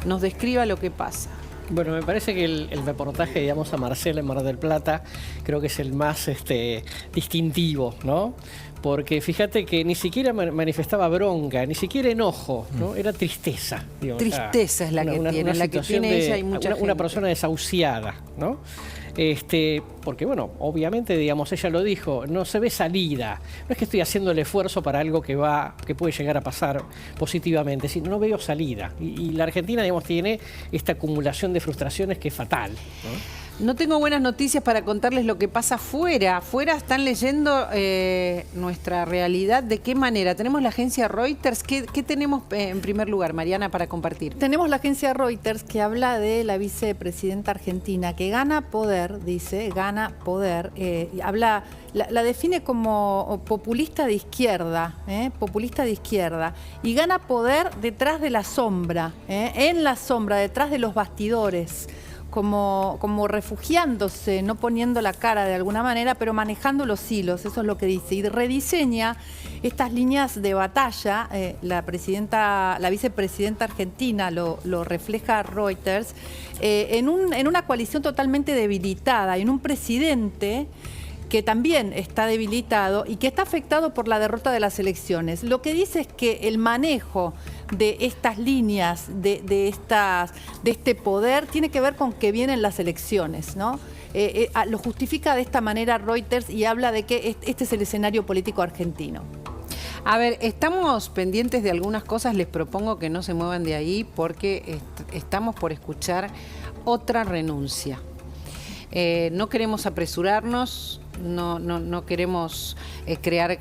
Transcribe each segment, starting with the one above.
nos describa lo que pasa. Bueno, me parece que el reportaje, digamos, a Marcela en Mar del Plata, creo que es el más distintivo, ¿no? Porque fíjate que ni siquiera manifestaba bronca, ni siquiera enojo, ¿no? Era tristeza. Digo, Tristeza es la que tiene, la que tiene ella y mucha gente. Una persona desahuciada, ¿no? Porque bueno, obviamente, digamos, ella lo dijo, no se ve salida. No es que estoy haciendo el esfuerzo para algo que puede llegar a pasar positivamente, sino no veo salida. Y la Argentina, digamos, tiene esta acumulación de frustraciones que es fatal, ¿no? No tengo buenas noticias para contarles lo que pasa afuera. Afuera están leyendo nuestra realidad. ¿De qué manera? Tenemos la agencia Reuters. ¿Qué tenemos en primer lugar, Mariana, para compartir? Tenemos la agencia Reuters que habla de la vicepresidenta argentina que gana poder, dice, gana poder. La define como populista de izquierda, y gana poder detrás de la sombra, en la sombra, detrás de los bastidores. Como refugiándose, no poniendo la cara de alguna manera, pero manejando los hilos, eso es lo que dice. Y rediseña estas líneas de batalla, la vicepresidenta argentina lo refleja Reuters, en una coalición totalmente debilitada, en un presidente que también está debilitado y que está afectado por la derrota de las elecciones. Lo que dice es que el manejo de estas líneas, de este poder, tiene que ver con que vienen las elecciones, ¿no? Lo justifica de esta manera Reuters y habla de que este es el escenario político argentino. A ver, estamos pendientes de algunas cosas, les propongo que no se muevan de ahí porque estamos por escuchar otra renuncia. No queremos apresurarnos, no queremos crear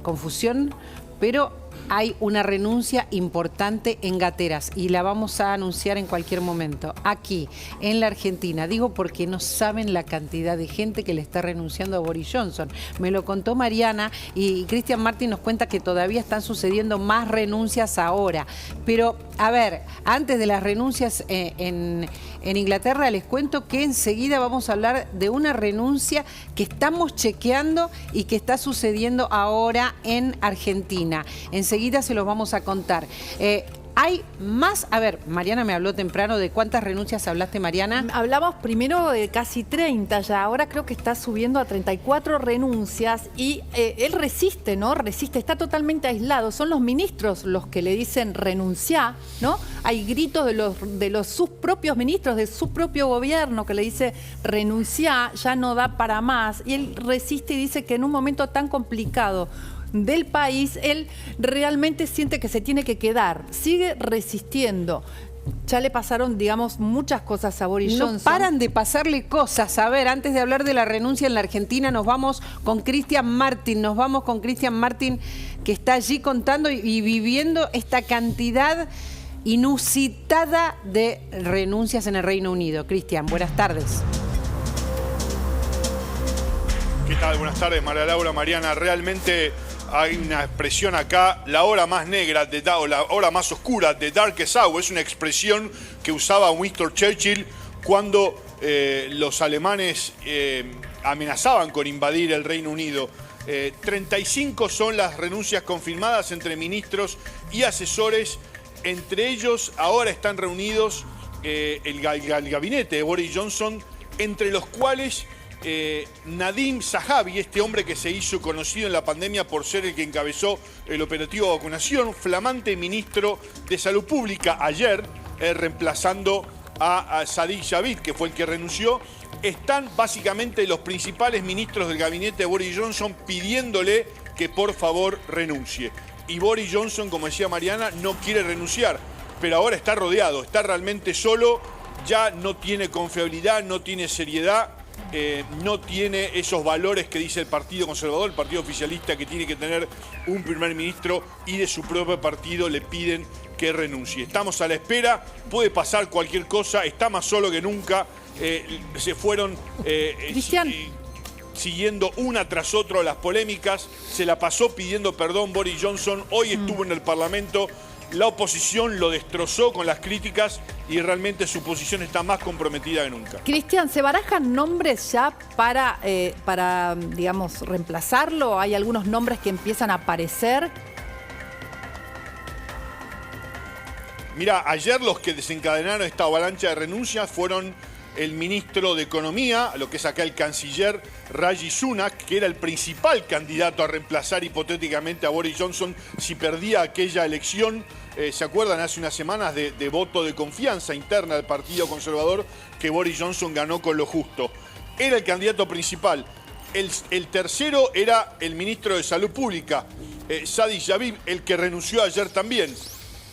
confusión, pero hay una renuncia importante en Gateras y la vamos a anunciar en cualquier momento, aquí, en la Argentina. Digo porque no saben la cantidad de gente que le está renunciando a Boris Johnson. Me lo contó Mariana y Cristian Martin nos cuenta que todavía están sucediendo más renuncias ahora. Pero, a ver, antes de las renuncias en Inglaterra, les cuento que enseguida vamos a hablar de una renuncia que estamos chequeando y que está sucediendo ahora en Argentina. Enseguida se los vamos a contar. Hay más, a ver, Mariana me habló temprano, ¿de cuántas renuncias hablaste, Mariana? Hablamos primero de casi 30 ya, ahora creo que está subiendo a 34 renuncias y él resiste, ¿no? Resiste, está totalmente aislado, son los ministros los que le dicen renunciá, ¿no? Hay gritos de sus propios ministros, de su propio gobierno que le dice renunciá, ya no da para más, y él resiste y dice que en un momento tan complicado del país, él realmente siente que se tiene que quedar, sigue resistiendo. Ya le pasaron, digamos, muchas cosas a Boris Johnson. No paran de pasarle cosas. A ver, antes de hablar de la renuncia en la Argentina, nos vamos con Cristian Martin. Que está allí contando y viviendo esta cantidad inusitada de renuncias en el Reino Unido. Cristian, buenas tardes. ¿Qué tal? Buenas tardes, María Laura, Mariana. Realmente hay una expresión acá, la hora más negra, o la hora más oscura, de Darkest Hour. Es una expresión que usaba Winston Churchill cuando los alemanes amenazaban con invadir el Reino Unido. 35 son las renuncias confirmadas entre ministros y asesores. Entre ellos ahora están reunidos el gabinete de Boris Johnson, entre los cuales Nadhim Zahavi, este hombre que se hizo conocido en la pandemia por ser el que encabezó el operativo de vacunación, flamante ministro de Salud Pública ayer, reemplazando a Sadiq Javid, que fue el que renunció. Están básicamente los principales ministros del gabinete de Boris Johnson pidiéndole que por favor renuncie. Y Boris Johnson, como decía Mariana, no quiere renunciar, pero ahora está rodeado, está realmente solo, ya no tiene confiabilidad, no tiene seriedad. No tiene esos valores que dice el Partido Conservador, el Partido Oficialista, que tiene que tener un primer ministro, y de su propio partido le piden que renuncie. Estamos a la espera, puede pasar cualquier cosa, está más solo que nunca. Se fueron siguiendo una tras otra las polémicas, se la pasó pidiendo perdón Boris Johnson, hoy estuvo en el Parlamento. La oposición lo destrozó con las críticas y realmente su posición está más comprometida que nunca. Cristian, ¿se barajan nombres ya para digamos, reemplazarlo? ¿Hay algunos nombres que empiezan a aparecer? Mirá, ayer los que desencadenaron esta avalancha de renuncias fueron el ministro de Economía, lo que es acá el canciller Rishi Sunak, que era el principal candidato a reemplazar hipotéticamente a Boris Johnson si perdía aquella elección. ¿Se acuerdan hace unas semanas de voto de confianza interna del Partido Conservador que Boris Johnson ganó con lo justo? Era el candidato principal. El tercero era el ministro de Salud Pública, Sajid Javid, el que renunció ayer también.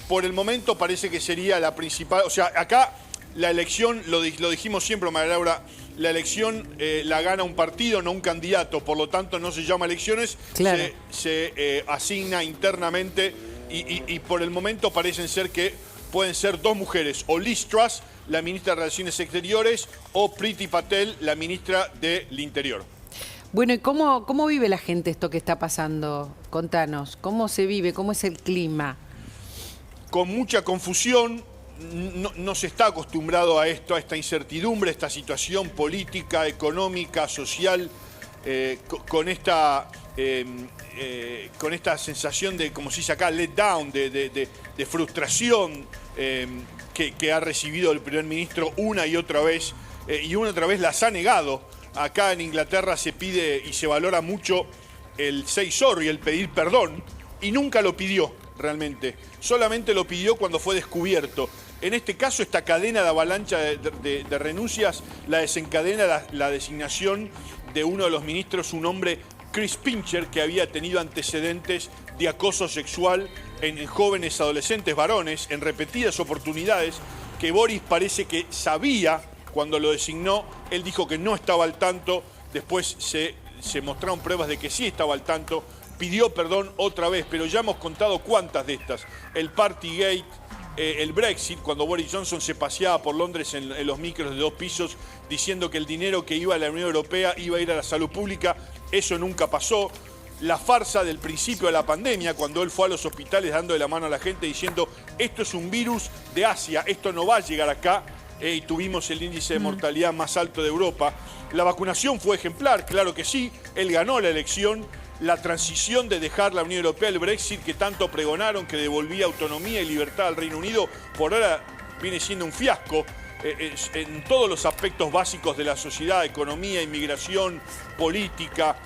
Por el momento parece que sería la principal. O sea, acá la elección, lo dijimos siempre, María Laura, la elección la gana un partido, no un candidato. Por lo tanto, no se llama elecciones, claro. se asigna internamente y por el momento parecen ser que pueden ser dos mujeres, o Liz Truss, la ministra de Relaciones Exteriores, o Priti Patel, la ministra del Interior. Bueno, ¿y cómo vive la gente esto que está pasando? Contanos, ¿cómo se vive? ¿Cómo es el clima? Con mucha confusión, no se está acostumbrado a esto, a esta incertidumbre, a esta situación política, económica, social, con esta sensación de, como se dice acá, let down, de frustración que ha recibido el primer ministro una y otra vez las ha negado. Acá en Inglaterra se pide y se valora mucho el say sorry, el pedir perdón, y nunca lo pidió realmente. Solamente lo pidió cuando fue descubierto. En este caso, esta cadena de avalancha de renuncias la desencadena la designación de uno de los ministros, un hombre, Chris Pincher, que había tenido antecedentes de acoso sexual en jóvenes adolescentes varones en repetidas oportunidades, que Boris parece que sabía cuando lo designó. Él dijo que no estaba al tanto, después se mostraron pruebas de que sí estaba al tanto, pidió perdón otra vez, pero ya hemos contado cuántas de estas. El Partygate, el Brexit, cuando Boris Johnson se paseaba por Londres en los micros de 2 pisos diciendo que el dinero que iba a la Unión Europea iba a ir a la salud pública, eso nunca pasó. La farsa del principio de la pandemia, cuando él fue a los hospitales dando de la mano a la gente diciendo esto es un virus de Asia, esto no va a llegar acá, y tuvimos el índice de mortalidad más alto de Europa. La vacunación fue ejemplar, claro que sí, él ganó la elección. La transición de dejar la Unión Europea, el Brexit, que tanto pregonaron, que devolvía autonomía y libertad al Reino Unido, por ahora viene siendo un fiasco en todos los aspectos básicos de la sociedad, economía, inmigración, política.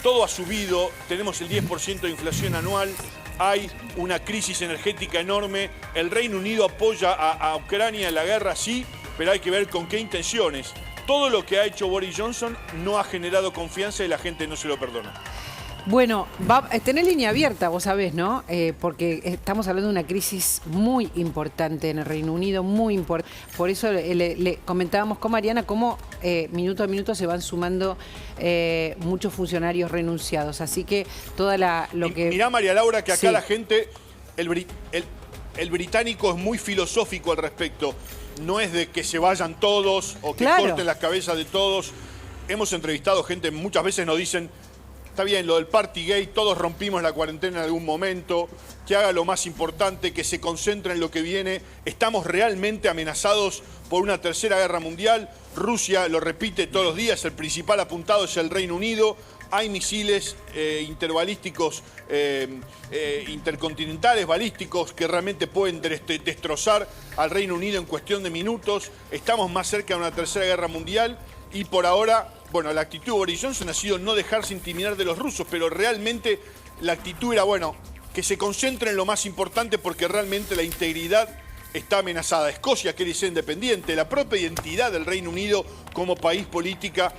Todo ha subido, tenemos el 10% de inflación anual, hay una crisis energética enorme. El Reino Unido apoya a Ucrania en la guerra, sí, pero hay que ver con qué intenciones. Todo lo que ha hecho Boris Johnson no ha generado confianza y la gente no se lo perdona. Bueno, tenés línea abierta, vos sabés, ¿no? Porque estamos hablando de una crisis muy importante en el Reino Unido, muy importante. Por eso le comentábamos con Mariana cómo minuto a minuto se van sumando muchos funcionarios renunciados. Así que Mirá, María Laura, que acá sí. La gente, el británico es muy filosófico al respecto. No es de que se vayan todos o que corten las cabezas de todos. Hemos entrevistado gente, muchas veces nos dicen, está bien, lo del Partygate, todos rompimos la cuarentena en algún momento, que haga lo más importante, que se concentre en lo que viene. Estamos realmente amenazados por una tercera guerra mundial. Rusia lo repite todos los días, el principal apuntado es el Reino Unido. Hay misiles interbalísticos, intercontinentales, balísticos, que realmente pueden destrozar al Reino Unido en cuestión de minutos. Estamos más cerca de una tercera guerra mundial y por ahora, bueno, la actitud de Boris Johnson ha sido no dejarse intimidar de los rusos, pero realmente la actitud era, bueno, que se concentre en lo más importante porque realmente la integridad está amenazada. Escocia quiere ser independiente, la propia identidad del Reino Unido como país político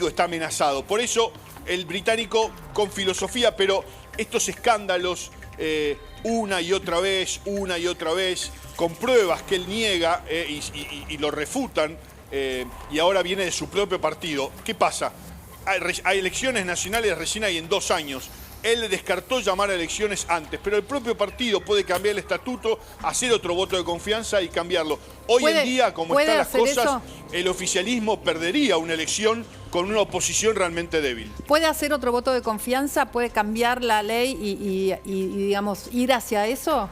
está amenazado. Por eso el británico con filosofía, pero estos escándalos una y otra vez, con pruebas que él niega y lo refutan, y ahora viene de su propio partido. ¿Qué pasa? Hay elecciones nacionales recién hay en 2 años. Él descartó llamar a elecciones antes, pero el propio partido puede cambiar el estatuto, hacer otro voto de confianza y cambiarlo. Hoy en día, como están las cosas, el oficialismo perdería una elección con una oposición realmente débil. ¿Puede hacer otro voto de confianza? ¿Puede cambiar la ley y digamos, ir hacia eso?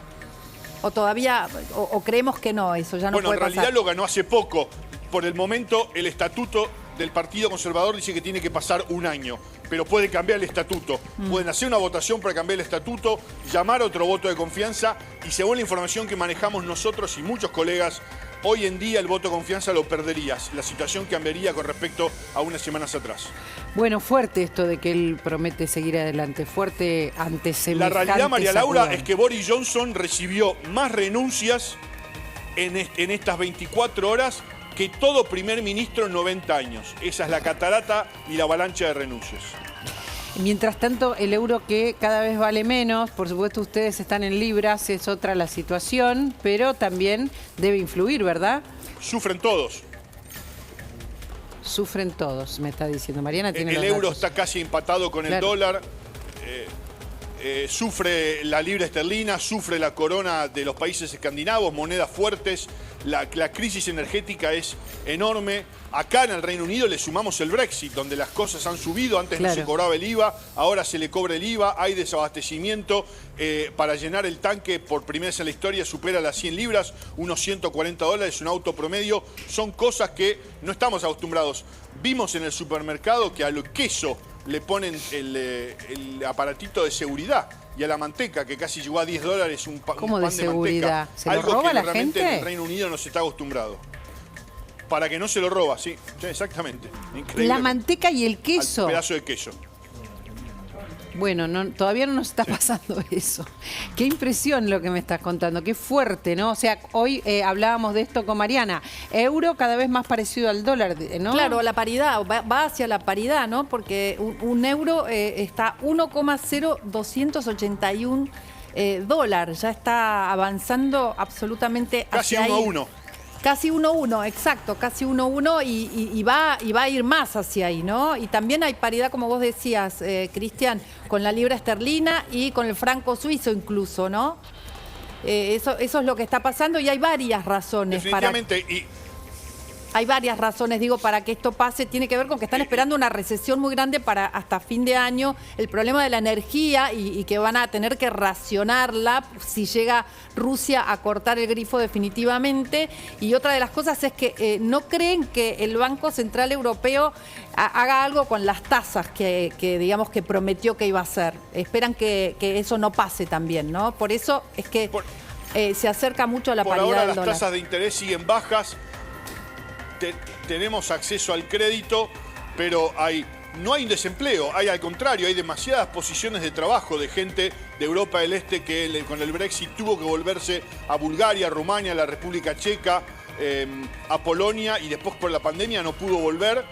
¿O todavía, o creemos que no, eso ya no puede pasar? Bueno, en realidad lo ganó hace poco. Por el momento, el estatuto del Partido Conservador dice que tiene que pasar un año, pero puede cambiar el estatuto. Pueden hacer una votación para cambiar el estatuto, llamar a otro voto de confianza y según la información que manejamos nosotros y muchos colegas, hoy en día el voto de confianza lo perderías. La situación cambiaría con respecto a unas semanas atrás. Bueno, fuerte esto de que él promete seguir adelante, fuerte ante semejante La realidad, María Laura, sacudón. es que Boris Johnson recibió más renuncias en estas 24 horas que todo primer ministro en 90 años. Esa es la catarata y la avalancha de renuncias. Mientras tanto, el euro que cada vez vale menos, por supuesto ustedes están en libras, es otra la situación, pero también debe influir, ¿verdad? Sufren todos. Sufren todos, me está diciendo Mariana. Tiene El los euro datos. está casi empatado con el Claro. dólar. Sufre la libra esterlina, sufre la corona de los países escandinavos, monedas fuertes. La crisis energética es enorme. Acá en el Reino Unido le sumamos el Brexit, donde las cosas han subido. Antes no Claro. se cobraba el IVA, ahora se le cobra el IVA. Hay desabastecimiento. Para llenar el tanque, por primera vez en la historia, supera las 100 libras, unos $140, un auto promedio. Son cosas que no estamos acostumbrados. Vimos en el supermercado que al queso le ponen el aparatito de seguridad y a la manteca, que casi llegó a $10 un ¿Cómo un de pan de seguridad? manteca. ¿Se lo Algo roba que la realmente gente? en el Reino Unido no se está acostumbrado. Para que no se lo roba, sí, exactamente. Increíble. La manteca y el Al queso. pedazo de queso. Bueno, todavía no nos está pasando eso. Qué impresión lo que me estás contando, qué fuerte, ¿no? O sea, hoy hablábamos de esto con Mariana. Euro cada vez más parecido al dólar, ¿no? Claro, la paridad, va hacia la paridad, ¿no? Porque un euro está 1,0281 dólares, ya está avanzando absolutamente Casi hacia 1 a ahí. 1. Casi 1-1, exacto, casi 1-1 y va a ir más hacia ahí, ¿no? Y también hay paridad, como vos decías, Cristian, con la libra esterlina y con el franco suizo incluso, ¿no? Eso es lo que está pasando y hay varias razones Definitivamente. hay varias razones, digo, para que esto pase. Tiene que ver con que están esperando una recesión muy grande para hasta fin de año. El problema de la energía y que van a tener que racionarla si llega Rusia a cortar el grifo definitivamente. Y otra de las cosas es que no creen que el Banco Central Europeo haga algo con las tasas que digamos que prometió que iba a hacer. Esperan que eso no pase también, ¿no? Por eso es que se acerca mucho a la Por paridad ahora del las dólar. tasas de interés siguen bajas. Tenemos acceso al crédito, pero no hay un desempleo, hay al contrario, hay demasiadas posiciones de trabajo de gente de Europa del Este que con el Brexit tuvo que volverse a Bulgaria, Rumania, la República Checa, a Polonia y después por la pandemia no pudo volver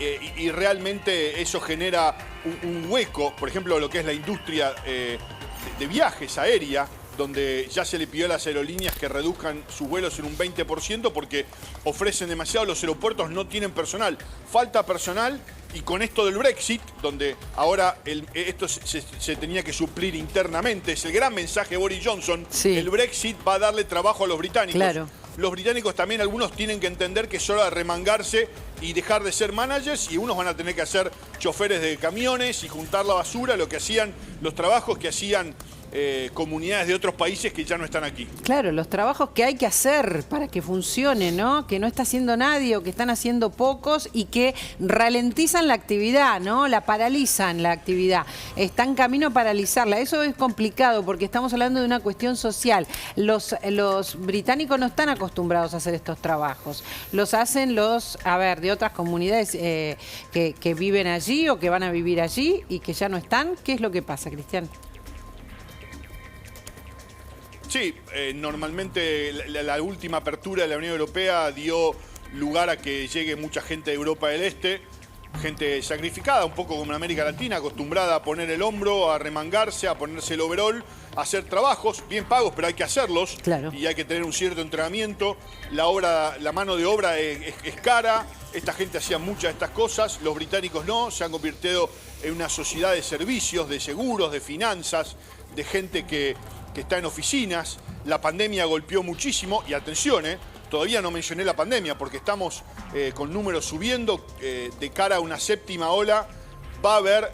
y realmente eso genera un hueco, por ejemplo, lo que es la industria de viajes aérea, donde ya se le pidió a las aerolíneas que reduzcan sus vuelos en un 20% porque ofrecen demasiado, los aeropuertos no tienen personal, falta personal y con esto del Brexit, donde ahora esto se tenía que suplir internamente, es el gran mensaje de Boris Johnson, Sí. El Brexit va a darle trabajo a los británicos. Claro. Los británicos también, algunos tienen que entender que es hora de remangarse y dejar de ser managers y unos van a tener que hacer choferes de camiones y juntar la basura, lo que hacían, los trabajos que hacían comunidades de otros países que ya no están aquí. Claro, los trabajos que hay que hacer para que funcione, ¿no? Que no está haciendo nadie o que están haciendo pocos y que ralentizan la actividad, ¿no? La paralizan la actividad. Está en camino a paralizarla. Eso es complicado porque estamos hablando de una cuestión social. Los británicos no están acostumbrados a hacer estos trabajos. Los hacen de otras comunidades que viven allí o que van a vivir allí y que ya no están. ¿Qué es lo que pasa, Cristian? Sí, normalmente la última apertura de la Unión Europea dio lugar a que llegue mucha gente de Europa del Este, gente sacrificada, un poco como en América Latina, acostumbrada a poner el hombro, a remangarse, a ponerse el overol, a hacer trabajos bien pagos, pero hay que hacerlos. Claro. Y hay que tener un cierto entrenamiento. La mano de obra es cara. Esta gente hacía muchas de estas cosas, los británicos no, se han convertido en una sociedad de servicios, de seguros, de finanzas, de gente que está en oficinas. La pandemia golpeó muchísimo y atención, todavía no mencioné la pandemia porque estamos con números subiendo. De cara a una séptima ola va a haber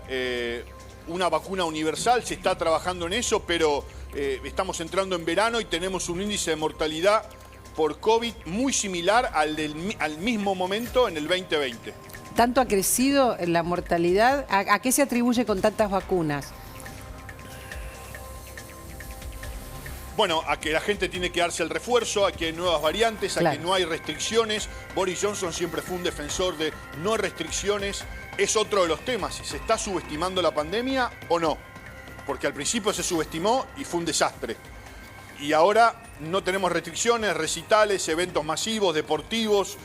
una vacuna universal, se está trabajando en eso, pero estamos entrando en verano y tenemos un índice de mortalidad por COVID muy similar al mismo momento en el 2020. ¿Tanto ha crecido la mortalidad? ¿A qué se atribuye con tantas vacunas? Bueno, a que la gente tiene que darse el refuerzo, a que hay nuevas variantes, a Claro. que no hay restricciones. Boris Johnson siempre fue un defensor de no restricciones. Es otro de los temas, si se está subestimando la pandemia o no. Porque al principio se subestimó y fue un desastre. Y ahora no tenemos restricciones, recitales, eventos masivos, deportivos.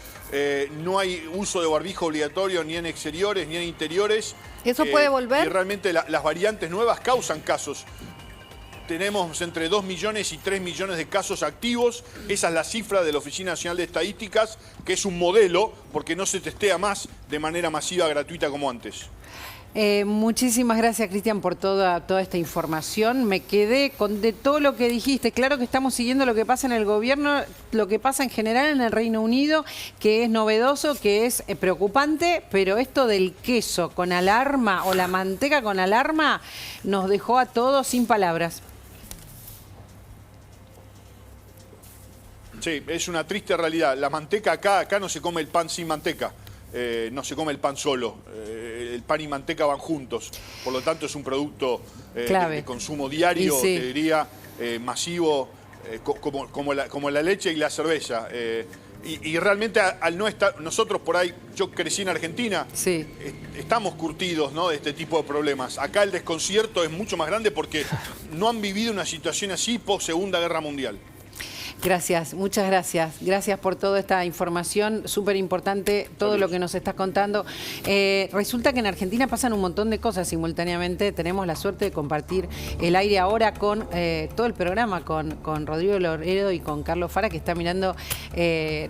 No hay uso de barbijo obligatorio ni en exteriores ni en interiores. ¿Eso puede volver? Y realmente las variantes nuevas causan casos. Tenemos entre 2 millones y 3 millones de casos activos. Esa es la cifra de la Oficina Nacional de Estadísticas, que es un modelo porque no se testea más de manera masiva, gratuita como antes. Muchísimas gracias, Cristian, por toda esta información. Me quedé de todo lo que dijiste. Claro que estamos siguiendo lo que pasa en el gobierno, lo que pasa en general en el Reino Unido, que es novedoso, que es preocupante, pero esto del queso con alarma o la manteca con alarma nos dejó a todos sin palabras. Sí, es una triste realidad. La manteca acá no se come el pan sin manteca. No se come el pan solo. El pan y manteca van juntos. Por lo tanto, es un producto de consumo diario, sí, te diría, masivo, como la leche y la cerveza. Y realmente al no estar, nosotros por ahí, yo crecí en Argentina, Sí. Estamos curtidos, ¿no?, de este tipo de problemas. Acá el desconcierto es mucho más grande porque no han vivido una situación así post Segunda Guerra Mundial. Gracias, muchas gracias. Gracias por toda esta información, súper importante, todo lo que nos estás contando. Resulta que en Argentina pasan un montón de cosas simultáneamente. Tenemos la suerte de compartir el aire ahora con todo el programa, con Rodrigo Loredo y con Carlos Fara, que está mirando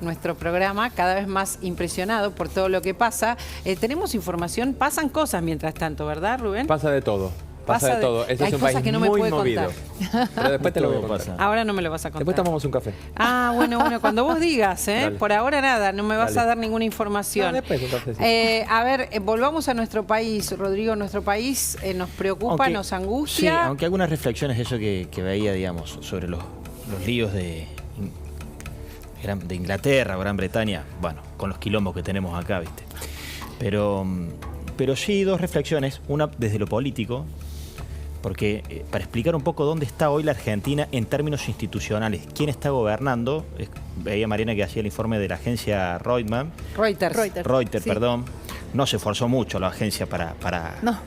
nuestro programa, cada vez más impresionado por todo lo que pasa. Tenemos información, pasan cosas mientras tanto, ¿verdad, Rubén? Pasa de todo. Pasa de todo. Este hay es un cosas país que no me muy puede movido. contar. Pero después te lo voy a contar. Ahora no me lo vas a contar. Después tomamos un café. Ah, bueno, cuando vos digas, ¿eh? Dale. Por ahora nada, no me vas Dale. a dar ninguna información. No, después un cafecito. A ver, volvamos a nuestro país, Rodrigo. Nuestro país nos preocupa, nos angustia. Sí, aunque algunas reflexiones, eso que veía, digamos, sobre los líos de Inglaterra, Gran Bretaña, bueno, con los quilombos que tenemos acá, ¿viste? Pero sí, dos reflexiones. Una desde lo político, porque para explicar un poco dónde está hoy la Argentina en términos institucionales, quién está gobernando, veía Mariana que hacía el informe de la agencia Reuters, Sí. perdón, no se esforzó mucho la agencia para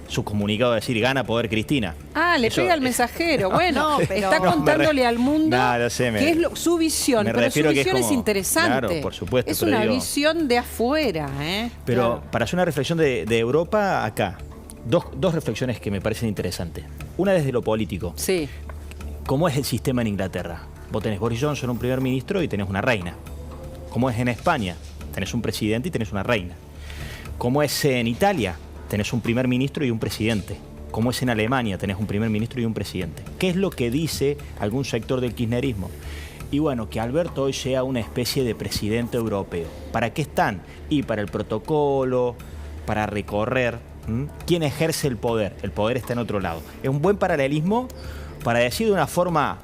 su comunicado decir gana poder Cristina. Ah, le Eso pega al es- mensajero. Bueno, No, pero- está No, contándole al mundo No sé, que es su visión, me pero su refiero que es visión es como- interesante. Claro, por supuesto, Es pero una digo- visión de afuera, ¿eh? Pero Claro. para hacer una reflexión de Europa acá, dos reflexiones que me parecen interesantes. Una desde lo político. Sí, ¿Cómo es el sistema en Inglaterra? Vos tenés Boris Johnson, un primer ministro, y tenés una reina. ¿Cómo es en España? Tenés un presidente y tenés una reina. ¿Cómo es en Italia? Tenés un primer ministro y un presidente. ¿Cómo es en Alemania? Tenés un primer ministro y un presidente. ¿Qué es lo que dice algún sector del kirchnerismo? Y bueno, que Alberto hoy sea una especie de presidente europeo. ¿Para qué están? Y para el protocolo, para recorrer. ¿Quién ejerce el poder? El poder está en otro lado. Es un buen paralelismo para decir de una forma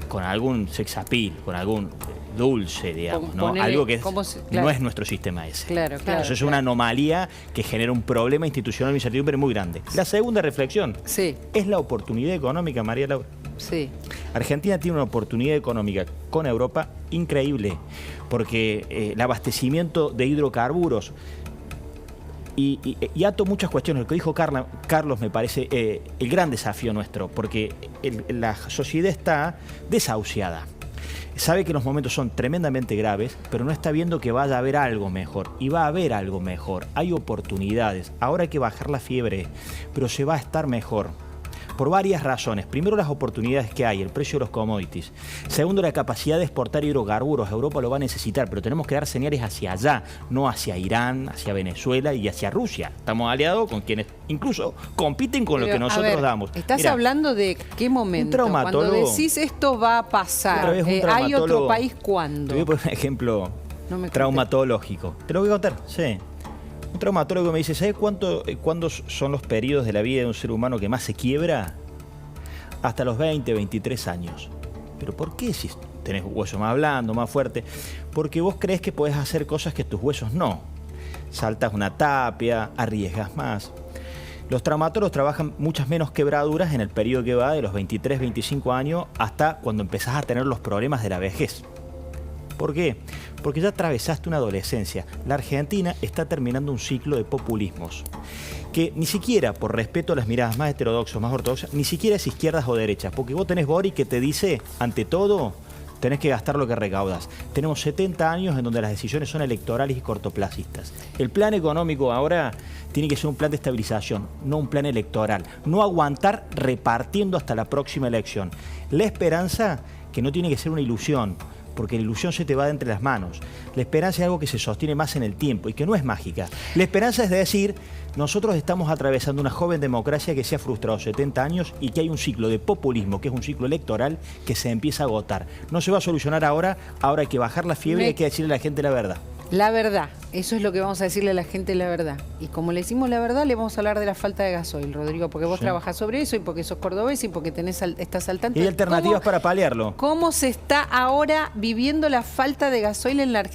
con algún sex appeal, con algún dulce, digamos, ¿no? Ponele, Algo que ¿cómo se- no claro. es nuestro sistema ese. claro. Eso es una anomalía que genera un problema institucional de incertidumbre muy grande. La segunda reflexión Sí, es la oportunidad económica, María Laura. sí. Argentina tiene una oportunidad económica con Europa increíble, porque el abastecimiento de hidrocarburos y ato muchas cuestiones. Lo que dijo Carlos me parece el gran desafío nuestro, porque la sociedad está desahuciada. Sabe que los momentos son tremendamente graves, pero no está viendo que vaya a haber algo mejor. Y va a haber algo mejor. Hay oportunidades. Ahora hay que bajar la fiebre, pero se va a estar mejor. Por varias razones. Primero, las oportunidades que hay, el precio de los commodities. Segundo, la capacidad de exportar hidrocarburos. Europa lo va a necesitar, pero tenemos que dar señales hacia allá, no hacia Irán, hacia Venezuela y hacia Rusia. Estamos aliados con quienes incluso compiten con lo Pero, que a nosotros ver, damos. ¿Estás Mirá, hablando de qué momento? un traumatólogo- Cuando decís esto va a pasar, otra vez un ¿hay otro traumatólogo- país cuándo? Te voy a poner un ejemplo No me traumatológico. Te lo voy a contar, sí. Un traumatólogo me dice, ¿sabes cuándo son los periodos de la vida de un ser humano que más se quiebra? Hasta los 20, 23 años. ¿Pero por qué si tenés hueso más blando, más fuerte? Porque vos crees que podés hacer cosas que tus huesos no. saltas una tapia, arriesgas más. Los traumatólogos trabajan muchas menos quebraduras en el periodo que va de los 23, 25 años hasta cuando empezás a tener los problemas de la vejez. ¿Por qué? Porque ya atravesaste una adolescencia. La Argentina está terminando un ciclo de populismos que ni siquiera, por respeto a las miradas más heterodoxas, más ortodoxas, ni siquiera es izquierdas o derechas. Porque vos tenés Boric que te dice, ante todo, tenés que gastar lo que recaudas. Tenemos 70 años en donde las decisiones son electorales y cortoplacistas. El plan económico ahora tiene que ser un plan de estabilización, no un plan electoral. No aguantar repartiendo hasta la próxima elección. La esperanza, que no tiene que ser una ilusión, porque la ilusión se te va de entre las manos. La esperanza es algo que se sostiene más en el tiempo y que no es mágica. La esperanza es decir, nosotros estamos atravesando una joven democracia que se ha frustrado 70 años y que hay un ciclo de populismo, que es un ciclo electoral, que se empieza a agotar. No se va a solucionar ahora hay que bajar la fiebre y hay que decirle a la gente la verdad. La verdad, eso es lo que vamos a decirle a la gente, la verdad. Y como le decimos la verdad, le vamos a hablar de la falta de gasoil, Rodrigo, porque vos trabajás sobre eso y porque sos cordobés y porque estás al tanto. Y hay alternativas para paliarlo. ¿Cómo se está ahora viviendo la falta de gasoil en la Argentina?